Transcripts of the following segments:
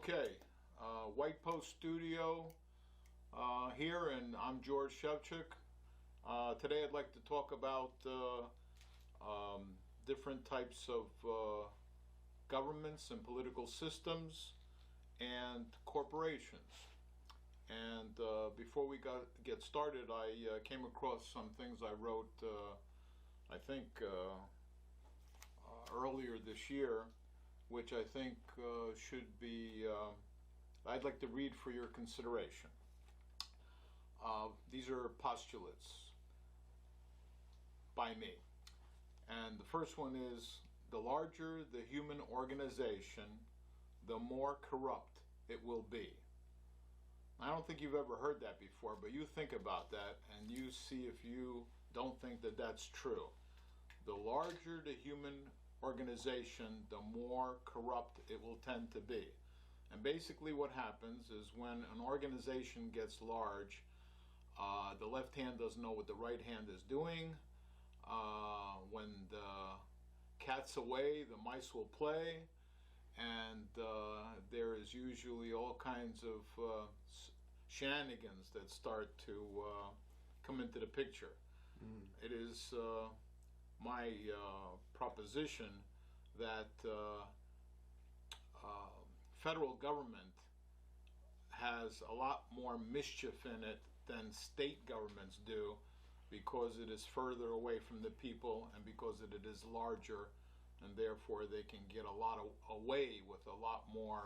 Okay, White Post Studio here, and I'm George Shevchuk. Today I'd like to talk about different types of governments and political systems and corporations. And before we get started, I came across some things I wrote, I think, earlier this year, which I think should be, I'd like to read for your consideration. These are postulates by me. And the first one is, the larger the human organization, the more corrupt it will be. I don't think you've ever heard that before, but you think about that and you see if you don't think that that's true. The larger the human organization, the more corrupt it will tend to be. And basically what happens is when an organization gets large, the left hand doesn't know what the right hand is doing. When the cat's away, the mice will play, and there is usually all kinds of shenanigans that start to come into the picture. It is my proposition that federal government has a lot more mischief in it than state governments do, because it is further away from the people and because it is larger, and therefore they can get a lot away with a lot more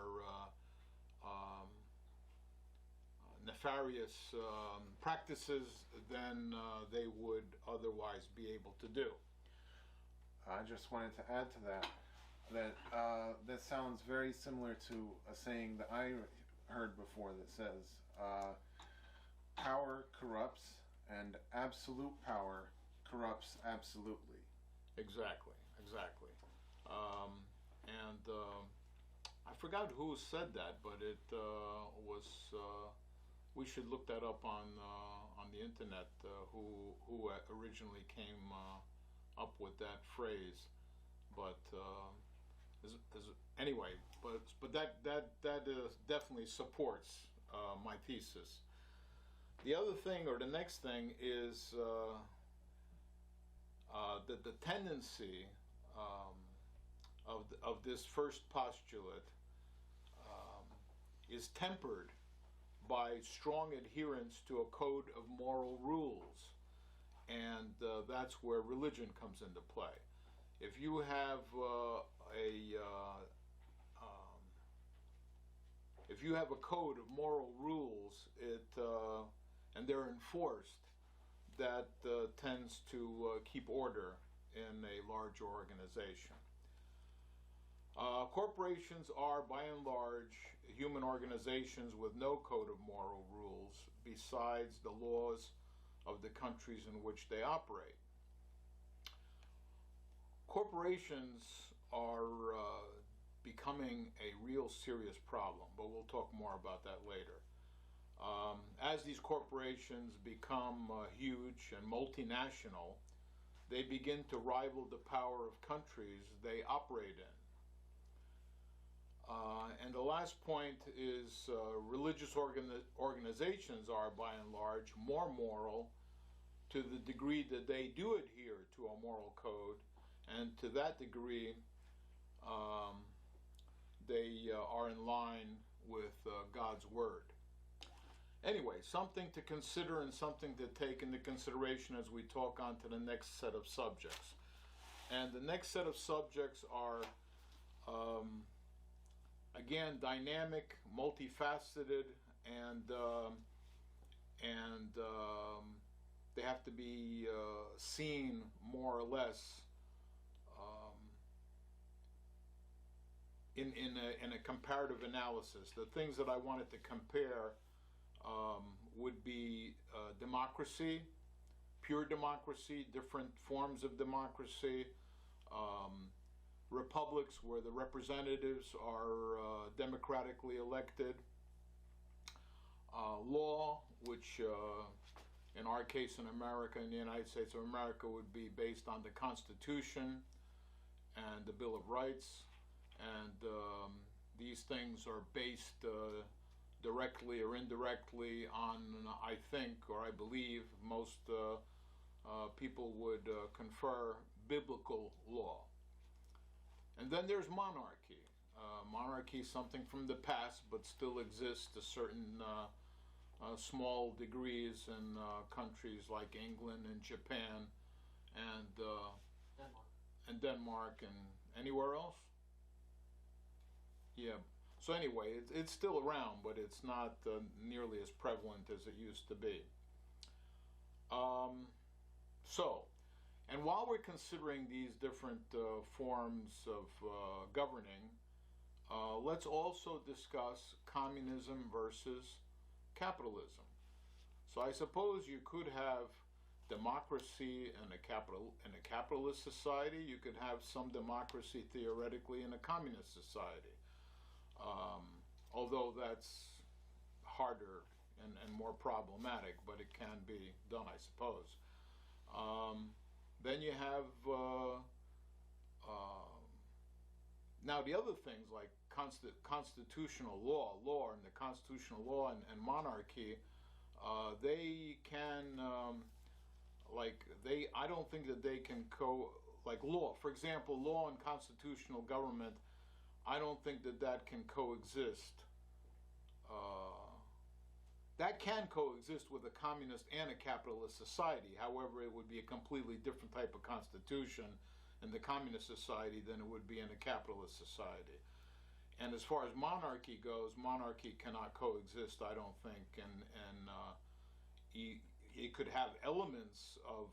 nefarious practices than they would otherwise be able to do. I just wanted to add to that that sounds very similar to a saying that I heard before that says power corrupts and absolute power corrupts absolutely. Exactly. I forgot who said that, but it was. We should look that up on the internet. Who originally came up with that phrase? But anyway, but that definitely supports my thesis. The other thing, or the next thing, is that the tendency of this first postulate is tempered by strong adherence to a code of moral rules, and that's where religion comes into play. If you have if you have a code of moral rules, and they're enforced, that tends to keep order in a large organization. Corporations are, by and large, human organizations with no code of moral rules besides the laws of the countries in which they operate. Corporations are becoming a real serious problem, but we'll talk more about that later. As these corporations become huge and multinational, they begin to rival the power of countries they operate in. And the last point is religious organizations are, by and large, more moral to the degree that they do adhere to a moral code, and to that degree they are in line with God's Word. Anyway, something to consider and something to take into consideration as we talk on to the next set of subjects. And the next set of subjects are, again, dynamic, multifaceted, and they have to be seen more or less in a comparative analysis. The things that I wanted to compare would be democracy, pure democracy, different forms of democracy, republics where the representatives are democratically elected, law, which in our case in America, in the United States of America, would be based on the Constitution and the Bill of Rights, and these things are based directly or indirectly on, I think, or I believe, most people would confer biblical law. And then there's monarchy. Monarchy is something from the past, but still exists to certain small degrees in countries like England and Japan and Denmark and anywhere else. Yeah. So anyway, it's still around, but it's not nearly as prevalent as it used to be. And while we're considering these different forms of governing, let's also discuss communism versus capitalism. So I suppose you could have democracy in a capitalist society. You could have some democracy theoretically in a communist society. Although that's harder and more problematic, but it can be done, I suppose. Then you have now the other things like constitutional law and the constitutional law and monarchy, they can I don't think that they can like law. For example, law and constitutional government, I don't think that can coexist. That can coexist with a communist and a capitalist society. However, it would be a completely different type of constitution in the communist society than it would be in a capitalist society. And as far as monarchy goes, monarchy cannot coexist, I don't think. And it could have elements of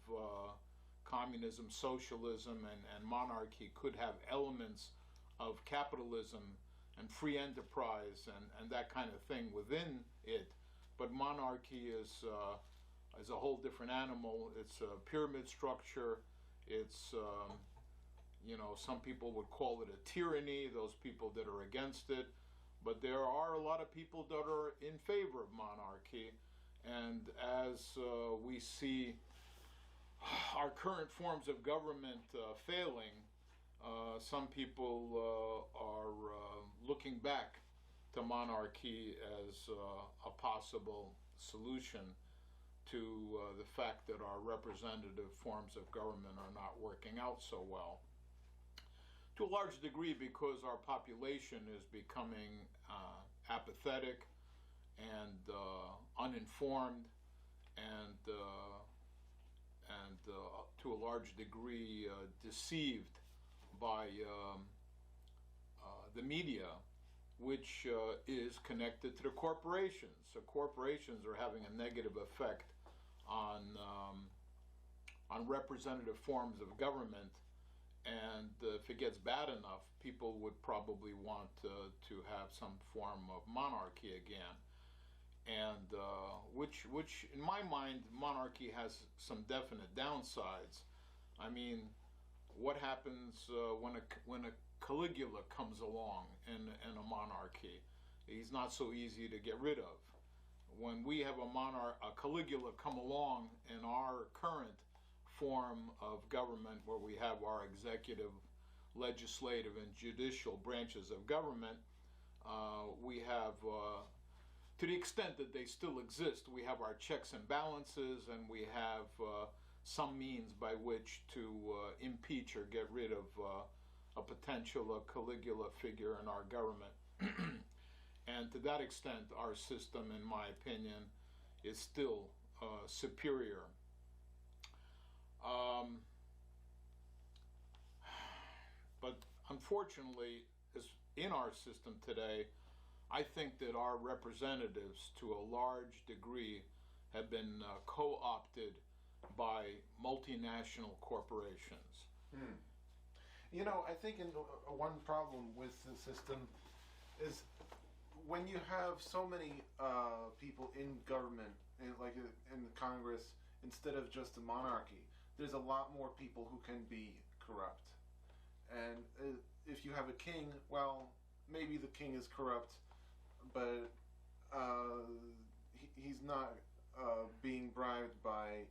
communism, socialism, and monarchy could have elements of capitalism and free enterprise and that kind of thing within it. But monarchy is a whole different animal. It's a pyramid structure. It's some people would call it a tyranny, those people that are against it. But there are a lot of people that are in favor of monarchy. And as we see our current forms of government failing, some people are looking back to monarchy as a possible solution to the fact that our representative forms of government are not working out so well. To a large degree because our population is becoming apathetic and uninformed and to a large degree deceived by the media, which is connected to the corporations. So corporations are having a negative effect on representative forms of government, and if it gets bad enough, people would probably want to have some form of monarchy again. And which in my mind, monarchy has some definite downsides. I mean, what happens when a Caligula comes along in a monarchy? He's not so easy to get rid of. When we have a Caligula come along in our current form of government, where we have our executive, legislative, and judicial branches of government, we have, to the extent that they still exist, we have our checks and balances, and we have some means by which to impeach or get rid of a potential Caligula figure in our government. And to that extent, our system, in my opinion, is still superior. But unfortunately, in our system today, I think that our representatives, to a large degree, have been co-opted by multinational corporations. I think one problem with the system is when you have so many people in government, in the Congress, instead of just a monarchy, there's a lot more people who can be corrupt. And if you have a king, well, maybe the king is corrupt, but he's not being bribed by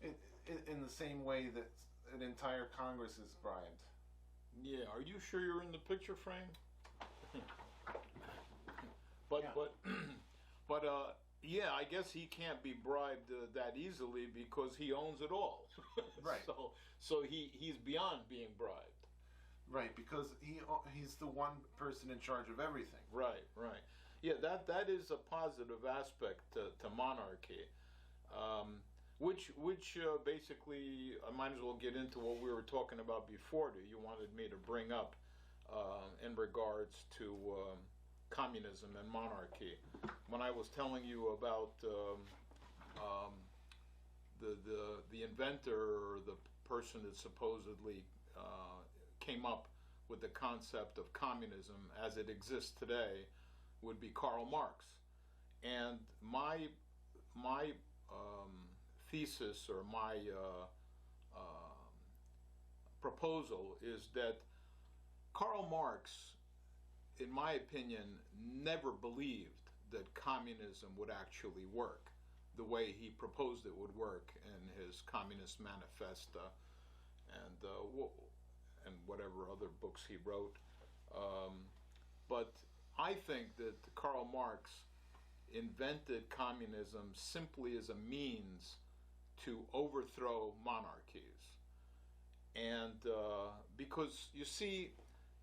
in the same way that an entire Congress is bribed. Yeah, are you sure you're in the picture frame? But Yeah. yeah, I guess he can't be bribed that easily because he owns it all. Right. So he's beyond being bribed. Right, because he's the one person in charge of everything. Right, right. Yeah, that is a positive aspect to monarchy, which basically I might as well get into what we were talking about before. That you wanted me to bring up in regards to communism and monarchy. When I was telling you about the inventor or the person that supposedly came up with the concept of communism as it exists today would be Karl Marx. And my thesis or my proposal is that Karl Marx, in my opinion, never believed that communism would actually work the way he proposed it would work in his Communist Manifesto and whatever other books he wrote. But I think that Karl Marx invented communism simply as a means to overthrow monarchies. And because, you see,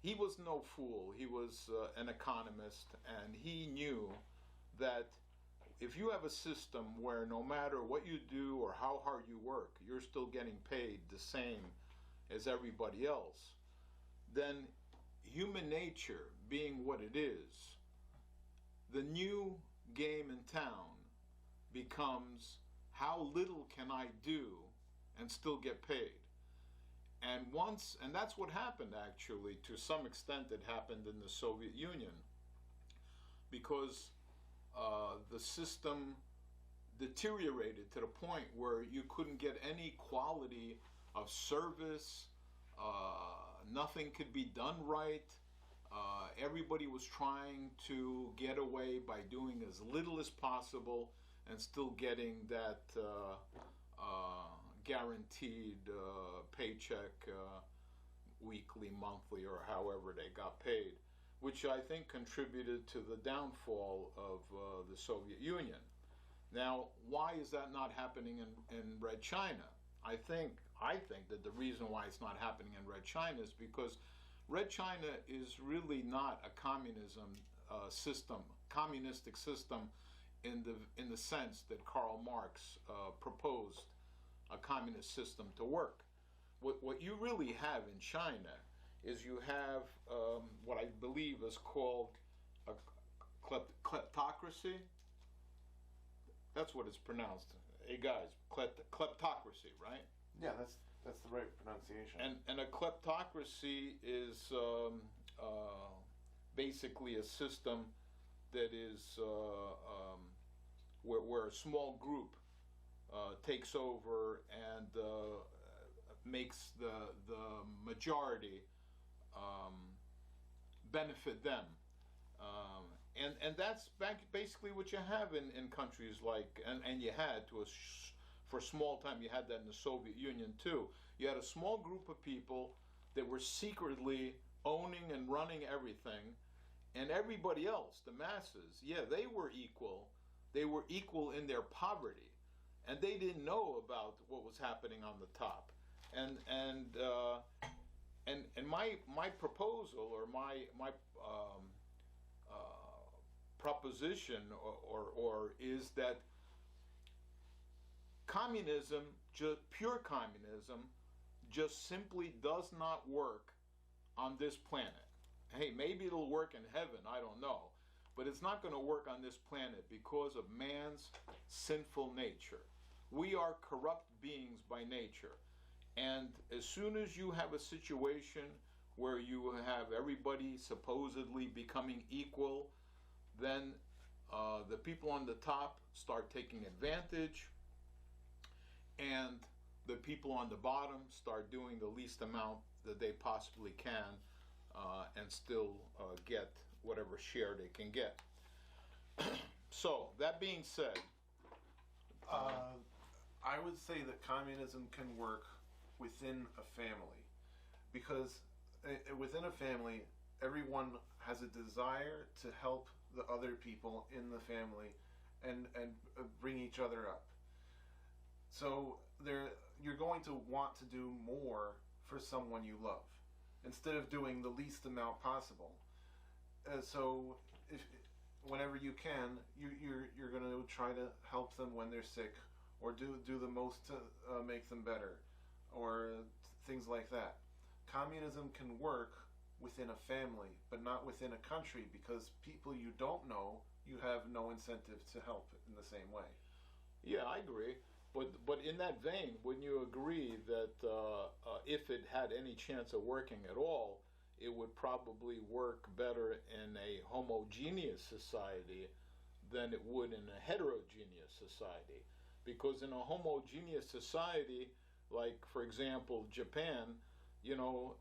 he was no fool. He was an economist, and he knew that if you have a system where no matter what you do or how hard you work, you're still getting paid the same as everybody else, then human nature being what it is, the new game in town becomes how little can I do and still get paid. And that's what happened actually, to some extent it happened in the Soviet Union, because the system deteriorated to the point where you couldn't get any quality of service, nothing could be done right. Everybody was trying to get away by doing as little as possible and still getting that guaranteed paycheck weekly, monthly, or however they got paid, which I think contributed to the downfall of the Soviet Union. Now, why is that not happening in Red China? I think that the reason why it's not happening in Red China is because Red China is really not a communistic system in the sense that Karl Marx proposed a communist system to work. What you really have in China is you have what I believe is called a kleptocracy. That's what it's pronounced. Hey guys, kleptocracy, right? Yeah, that's the right pronunciation. And a kleptocracy is basically a system that is where a small group takes over and makes the majority benefit them. And that's basically what you have in countries like, and you had for a small time, you had that in the Soviet Union too. You had a small group of people that were secretly owning and running everything, and everybody else, the masses, yeah, they were equal. They were equal in their poverty, and they didn't know about what was happening on the top. And my proposal or my proposition or is that communism, pure communism, just simply does not work on this planet. Hey, maybe it'll work in heaven, I don't know. But it's not going to work on this planet because of man's sinful nature. We are corrupt beings by nature. And as soon as you have a situation where you have everybody supposedly becoming equal, then the people on the top start taking advantage, and the people on the bottom start doing the least amount that they possibly can and still get whatever share they can get. So, that being said, I would say that communism can work within a family, because within a family, everyone has a desire to help the other people in the family and bring each other up. So you're going to want to do more for someone you love instead of doing the least amount possible. So if whenever you can, you're going to try to help them when they're sick, or do the most to make them better, or things like that. Communism can work within a family, but not within a country, because people you don't know, you have no incentive to help in the same way. Yeah, I agree. But in that vein, wouldn't you agree that if it had any chance of working at all, it would probably work better in a homogeneous society than it would in a heterogeneous society? Because in a homogeneous society, like for example Japan, you know,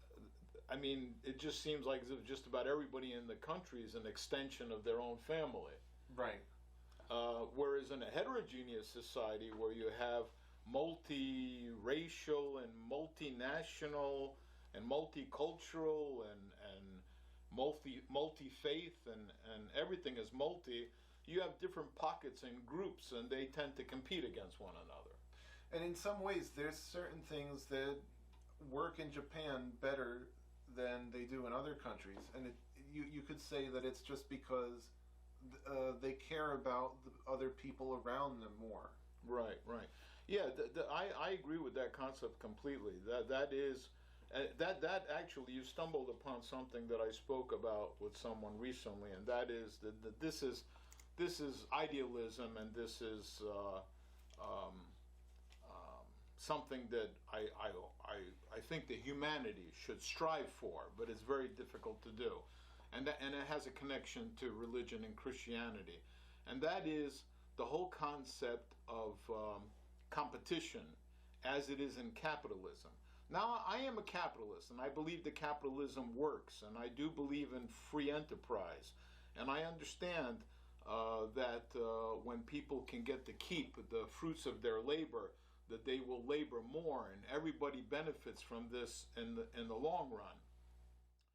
I mean, it just seems like as if just about everybody in the country is an extension of their own family. Right. Whereas in a heterogeneous society where you have multi-racial and multinational and multicultural and multi-faith and everything is multi, you have different pockets and groups, and they tend to compete against one another. And in some ways, there's certain things that work in Japan better than they do in other countries, and you could say that it's just because they care about the other people around them more. Right, right. Yeah, I agree with that concept completely. That is that actually you stumbled upon something that I spoke about with someone recently, and that is that this is idealism, and this is something that I think that humanity should strive for, but it's very difficult to do, and it has a connection to religion and Christianity, and that is the whole concept of competition as it is in capitalism. Now, I am a capitalist, and I believe that capitalism works, and I do believe in free enterprise, and I understand that when people can get to keep the fruits of their labor, that they will labor more, and everybody benefits from this in the long run.